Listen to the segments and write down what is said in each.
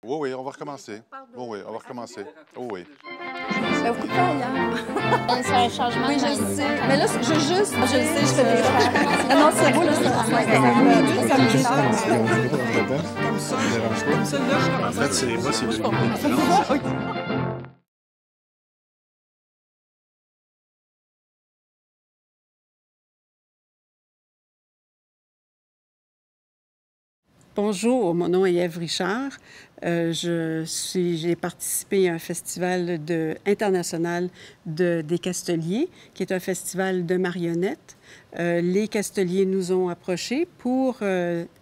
Oui, oui, on va recommencer. Oui, oui, on va recommencer. Oui, oui. Ben, beaucoup de temps hier. C'est un changement. Oui, je le sais. Mais là, je juste. Je le sais, je fais des Ah non, c'est beau, là, En fait, c'est moi, c'est le... Bonjour, mon nom est Ève Richard. J'ai participé à un festival international des Casteliers, qui est un festival de marionnettes. Les Casteliers nous ont approchés pour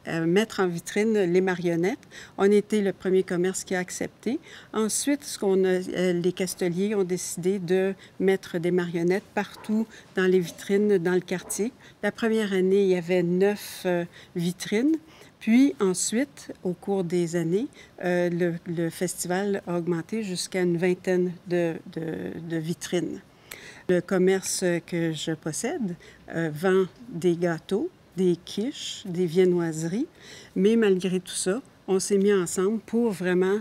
mettre en vitrine les marionnettes. On était le premier commerce qui a accepté. Ensuite, les Casteliers ont décidé de mettre des marionnettes partout dans les vitrines dans le quartier. La première année, il y avait 9 vitrines. Puis ensuite, au cours des années, le festival a augmenté jusqu'à une vingtaine de vitrines. Le commerce que je possède vend des gâteaux, des quiches, des viennoiseries, mais malgré tout ça, on s'est mis ensemble pour vraiment,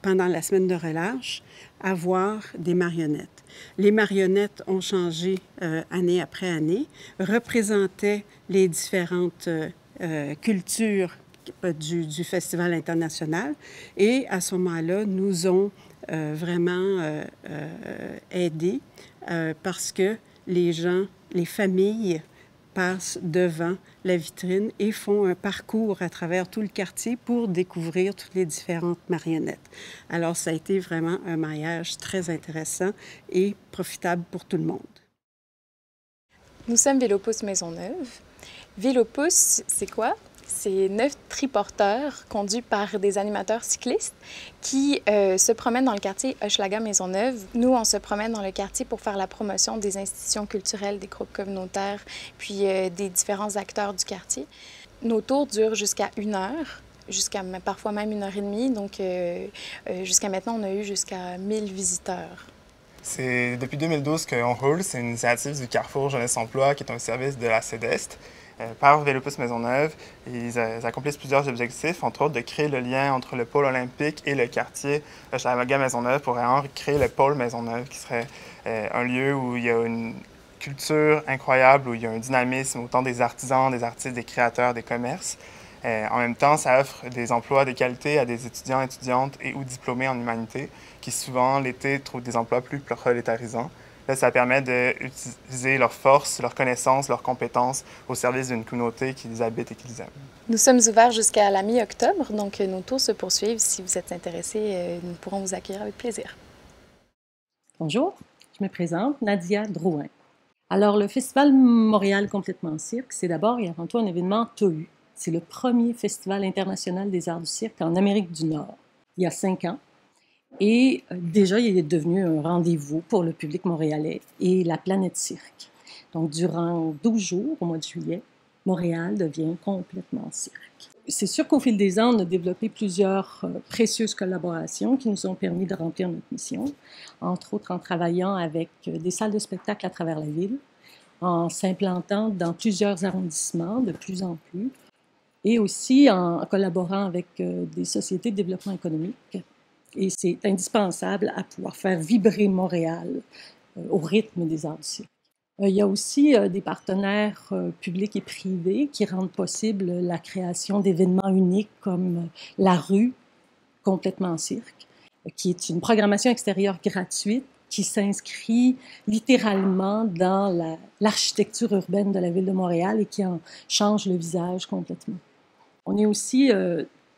pendant la semaine de relâche, avoir des marionnettes. Les marionnettes ont changé année après année, représentaient les différentes culture du Festival international et à ce moment-là, nous ont vraiment aidés parce que les gens, les familles passent devant la vitrine et font un parcours à travers tout le quartier pour découvrir toutes les différentes marionnettes. Alors, ça a été vraiment un mariage très intéressant et profitable pour tout le monde. Nous sommes Vélopousse Maisonneuve. Vélopousse, c'est quoi? C'est 9 triporteurs conduits par des animateurs cyclistes qui se promènent dans le quartier Hochelaga-Maisonneuve. Nous, on se promène dans le quartier pour faire la promotion des institutions culturelles, des groupes communautaires, puis des différents acteurs du quartier. Nos tours durent jusqu'à 1 heure, jusqu'à parfois même 1h30. Donc, jusqu'à maintenant, on a eu jusqu'à 1000 visiteurs. C'est depuis 2012 qu'on roule. C'est une initiative du Carrefour Jeunesse Emploi, qui est un service de la CEDEST. Par Vélopousse Maisonneuve, ils accomplissent plusieurs objectifs, entre autres de créer le lien entre le pôle olympique et le quartier Hochelaga-Maisonneuve pour vraiment créer le pôle Maisonneuve, qui serait un lieu où il y a une culture incroyable, où il y a un dynamisme, autant des artisans, des artistes, des créateurs, des commerces. En même temps, ça offre des emplois de qualité à des étudiants, étudiantes et ou diplômés en humanité qui, souvent, l'été, trouvent des emplois plus prolétarisants. Là, ça permet d'utiliser leurs forces, leurs connaissances, leurs compétences au service d'une communauté qui les habite et qui les aime. Nous sommes ouverts jusqu'à la mi-octobre, donc nos tours se poursuivent. Si vous êtes intéressés, nous pourrons vous accueillir avec plaisir. Bonjour, je me présente, Nadia Drouin. Alors, le Festival Montréal Complètement Cirque, c'est d'abord et avant tout un événement TOHU. C'est le premier festival international des arts du cirque en Amérique du Nord, il y a 5 ans. Et déjà, il est devenu un rendez-vous pour le public montréalais et la planète cirque. Donc, durant 12 jours, au mois de juillet, Montréal devient complètement cirque. C'est sûr qu'au fil des ans, on a développé plusieurs précieuses collaborations qui nous ont permis de remplir notre mission, entre autres en travaillant avec des salles de spectacle à travers la ville, en s'implantant dans plusieurs arrondissements de plus en plus, et aussi en collaborant avec des sociétés de développement économique. Et c'est indispensable à pouvoir faire vibrer Montréal au rythme des arts du cirque. Il y a aussi des partenaires publics et privés qui rendent possible la création d'événements uniques comme La Rue, complètement cirque, qui est une programmation extérieure gratuite qui s'inscrit littéralement dans l'architecture urbaine de la ville de Montréal et qui en change le visage complètement. On est aussi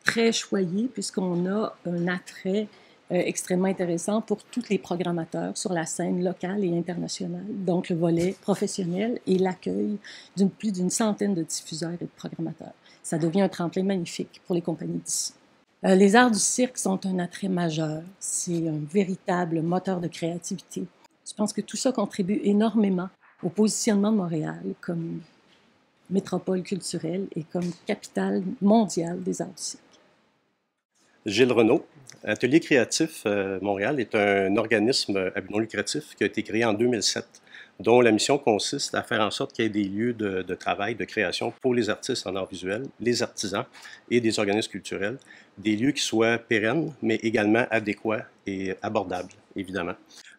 très choyé puisqu'on a un attrait extrêmement intéressant pour tous les programmateurs sur la scène locale et internationale, donc le volet professionnel et l'accueil de plus d'une centaine de diffuseurs et de programmateurs. Ça devient un tremplin magnifique pour les compagnies d'ici. Les arts du cirque sont un attrait majeur. C'est un véritable moteur de créativité. Je pense que tout ça contribue énormément au positionnement de Montréal comme métropole culturelle et comme capitale mondiale des arts du cirque. Gilles Renaud. Atelier créatif Montréal est un organisme à but non lucratif qui a été créé en 2007, dont la mission consiste à faire en sorte qu'il y ait des lieux de travail, de création pour les artistes en art visuel, les artisans et des organismes culturels, des lieux qui soient pérennes, mais également adéquats et abordables, évidemment.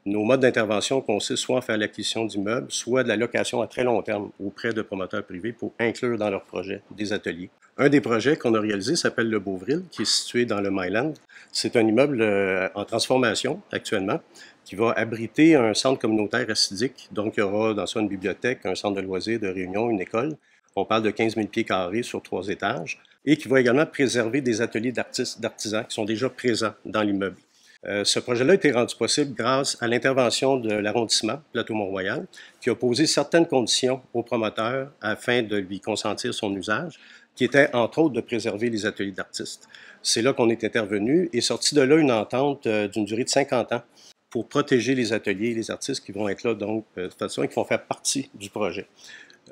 Nos modes d'intervention consistent soit à faire l'acquisition d'immeubles, soit de la location à très long terme auprès de promoteurs privés pour inclure dans leurs projets des ateliers. Un des projets qu'on a réalisé s'appelle le Beauvril, qui est situé dans le Myland. C'est un immeuble en transformation actuellement, qui va abriter un centre communautaire acidique. Donc, il y aura dans ça une bibliothèque, un centre de loisirs, de réunion, une école. On parle de 15 000 pieds carrés sur 3 étages. Et qui va également préserver des ateliers d'artistes, d'artisans qui sont déjà présents dans l'immeuble. Ce projet-là a été rendu possible grâce à l'intervention de l'arrondissement Plateau-Mont-Royal, qui a posé certaines conditions aux promoteurs afin de lui consentir son usage, qui était entre autres de préserver les ateliers d'artistes. C'est là qu'on est intervenu et sorti de là une entente d'une durée de 50 ans pour protéger les ateliers et les artistes qui vont être là, donc, de toute façon, et qui vont faire partie du projet.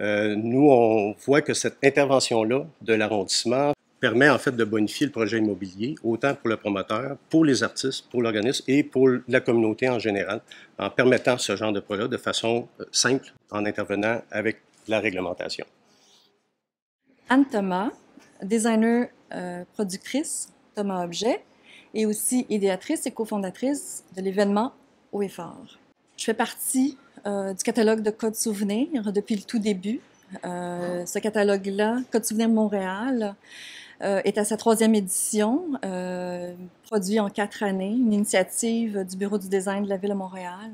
Nous, on voit que cette intervention-là de l'arrondissement permet en fait de bonifier le projet immobilier, autant pour le promoteur, pour les artistes, pour l'organisme et pour la communauté en général, en permettant ce genre de projet de façon simple, en intervenant avec la réglementation. Anne Thomas, designer productrice Thomas Objet, et aussi idéatrice et cofondatrice de l'événement Haut et Fort. Je fais partie du catalogue de Codes Souvenirs depuis le tout début. Ce catalogue-là, Codes Souvenirs Montréal, est à sa 3e édition, produit en 4 années, une initiative du Bureau du design de la Ville de Montréal,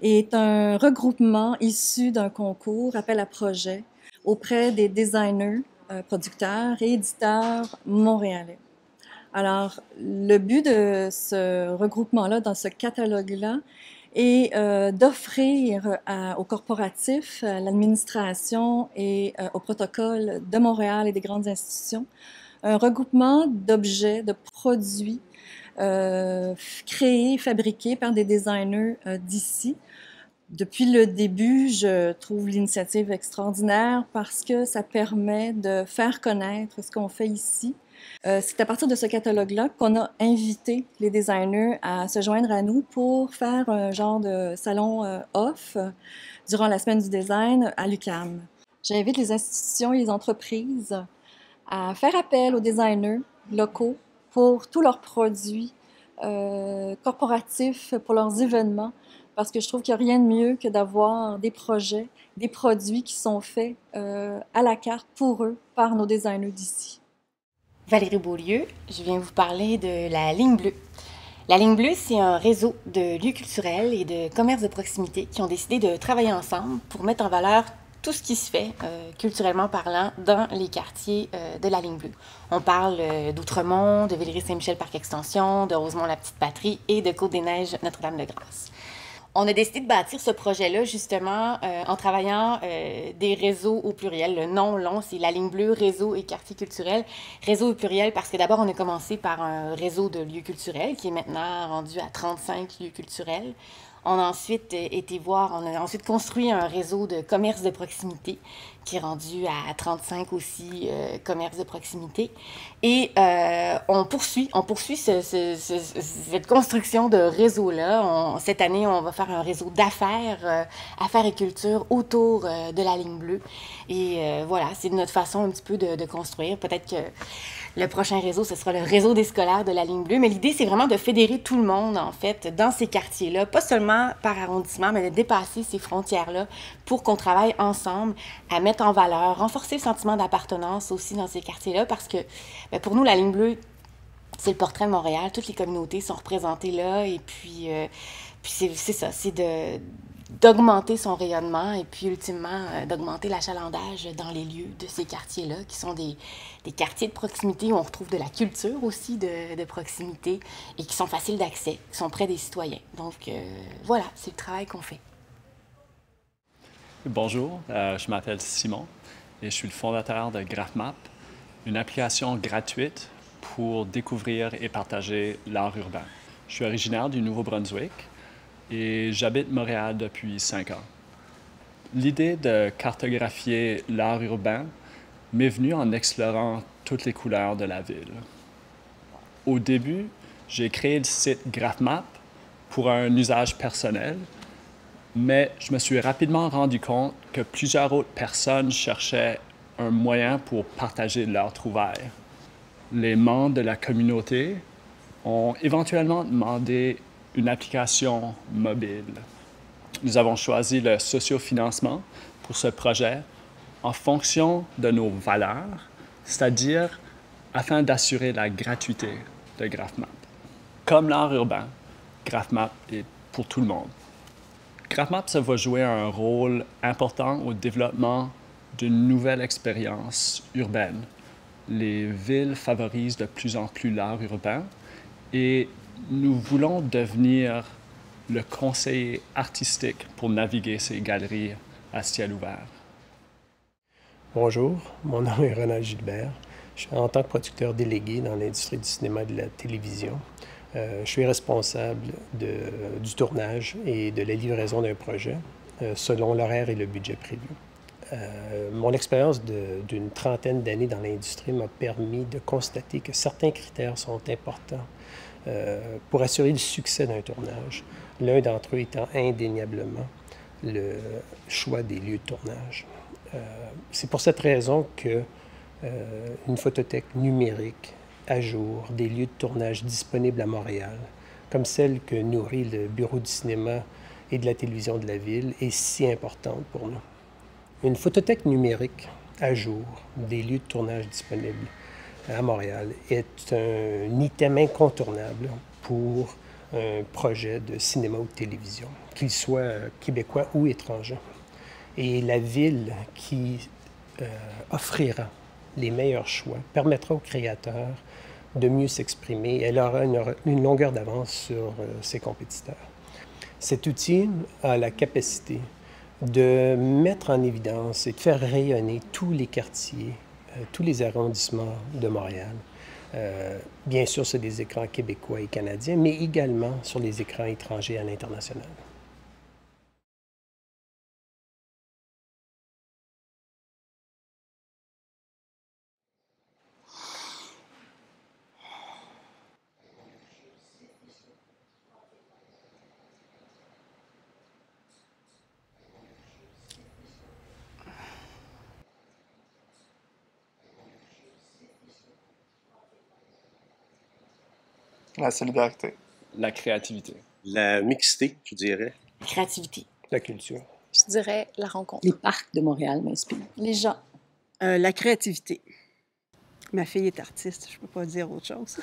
et est un regroupement issu d'un concours, appel à projet, auprès des designers, producteurs et éditeurs montréalais. Alors, le but de ce regroupement-là, dans ce catalogue-là, est d'offrir aux corporatifs, à l'administration et au protocole de Montréal et des grandes institutions un regroupement d'objets, de produits créés, fabriqués par des designers d'ici. Depuis le début, je trouve l'initiative extraordinaire parce que ça permet de faire connaître ce qu'on fait ici. C'est à partir de ce catalogue-là qu'on a invité les designers à se joindre à nous pour faire un genre de salon off durant la semaine du design à l'UQAM. J'invite les institutions et les entreprises à faire appel aux designers locaux pour tous leurs produits corporatifs, pour leurs événements, parce que je trouve qu'il n'y a rien de mieux que d'avoir des projets, des produits qui sont faits à la carte pour eux, par nos designers d'ici. Valérie Beaulieu, je viens vous parler de la Ligne Bleue. La Ligne Bleue, c'est un réseau de lieux culturels et de commerces de proximité qui ont décidé de travailler ensemble pour mettre en valeur tout ce qui se fait, culturellement parlant, dans les quartiers de la Ligne Bleue. On parle d'Outremont, de Villeray-Saint-Michel Parc Extension, de Rosemont-la-Petite-Patrie et de Côte-des-Neiges Notre-Dame-de-Grâce. On a décidé de bâtir ce projet-là, justement, en travaillant des réseaux au pluriel. Le nom long, c'est la Ligne Bleue, réseau et quartier culturel. Réseau au pluriel parce que d'abord, on a commencé par un réseau de lieux culturels qui est maintenant rendu à 35 lieux culturels. On a ensuite on a ensuite construit un réseau de commerces de proximité qui est rendu à 35 aussi commerces de proximité. Et on poursuit cette construction de réseau-là. Cette année, on va faire un réseau d'affaires, affaires et culture autour de la Ligne Bleue. Et voilà, c'est notre façon un petit peu de construire. Peut-être que le prochain réseau, ce sera le réseau des scolaires de la Ligne Bleue. Mais l'idée, c'est vraiment de fédérer tout le monde, en fait, dans ces quartiers-là. Pas seulement par arrondissement, mais de dépasser ces frontières-là pour qu'on travaille ensemble à mettre en valeur, renforcer le sentiment d'appartenance aussi dans ces quartiers-là. Parce que pour nous, la Ligne Bleue, c'est le portrait de Montréal. Toutes les communautés sont représentées là. Et puis c'est ça, c'est d'augmenter son rayonnement et puis ultimement d'augmenter l'achalandage dans les lieux de ces quartiers-là, qui sont des quartiers de proximité où on retrouve de la culture aussi de proximité et qui sont faciles d'accès, qui sont près des citoyens. Donc voilà, c'est le travail qu'on fait. Bonjour, je m'appelle Simon et je suis le fondateur de GraphMap, une application gratuite pour découvrir et partager l'art urbain. Je suis originaire du Nouveau-Brunswick et j'habite Montréal depuis 5 ans. L'idée de cartographier l'art urbain m'est venue en explorant toutes les couleurs de la ville. Au début, j'ai créé le site GraphMap pour un usage personnel, mais je me suis rapidement rendu compte que plusieurs autres personnes cherchaient un moyen pour partager leurs trouvailles. Les membres de la communauté ont éventuellement demandé une application mobile. Nous avons choisi le sociofinancement pour ce projet en fonction de nos valeurs, c'est-à-dire afin d'assurer la gratuité de GraphMap. Comme l'art urbain, GraphMap est pour tout le monde. GraphMap, ça va jouer un rôle important au développement d'une nouvelle expérience urbaine. Les villes favorisent de plus en plus l'art urbain et nous voulons devenir le conseiller artistique pour naviguer ces galeries à ciel ouvert. Bonjour, mon nom est Ronald Gilbert. En tant que producteur délégué dans l'industrie du cinéma et de la télévision, je suis responsable du tournage et de la livraison d'un projet selon l'horaire et le budget prévu. Mon expérience d'une trentaine d'années dans l'industrie m'a permis de constater que certains critères sont importants pour assurer le succès d'un tournage. L'un d'entre eux étant indéniablement le choix des lieux de tournage. C'est pour cette raison que une photothèque numérique à jour des lieux de tournage disponibles à Montréal, comme celle que nourrit le Bureau du cinéma et de la télévision de la ville, est si importante pour nous. Une photothèque numérique à jour des lieux de tournage disponibles à Montréal est un item incontournable pour un projet de cinéma ou de télévision, qu'il soit québécois ou étranger. Et la ville qui offrira les meilleurs choix permettra aux créateurs de mieux s'exprimer. Elle aura une longueur d'avance sur ses compétiteurs. Cet outil a la capacité de mettre en évidence et de faire rayonner tous les quartiers, tous les arrondissements de Montréal. Bien sûr sur des écrans québécois et canadiens, mais également sur les écrans étrangers à l'international. La solidarité. La créativité. La mixité, je dirais. La créativité. La culture. Je dirais la rencontre. Les parcs de Montréal m'inspirent. Les gens. La créativité. Ma fille est artiste, je ne peux pas dire autre chose.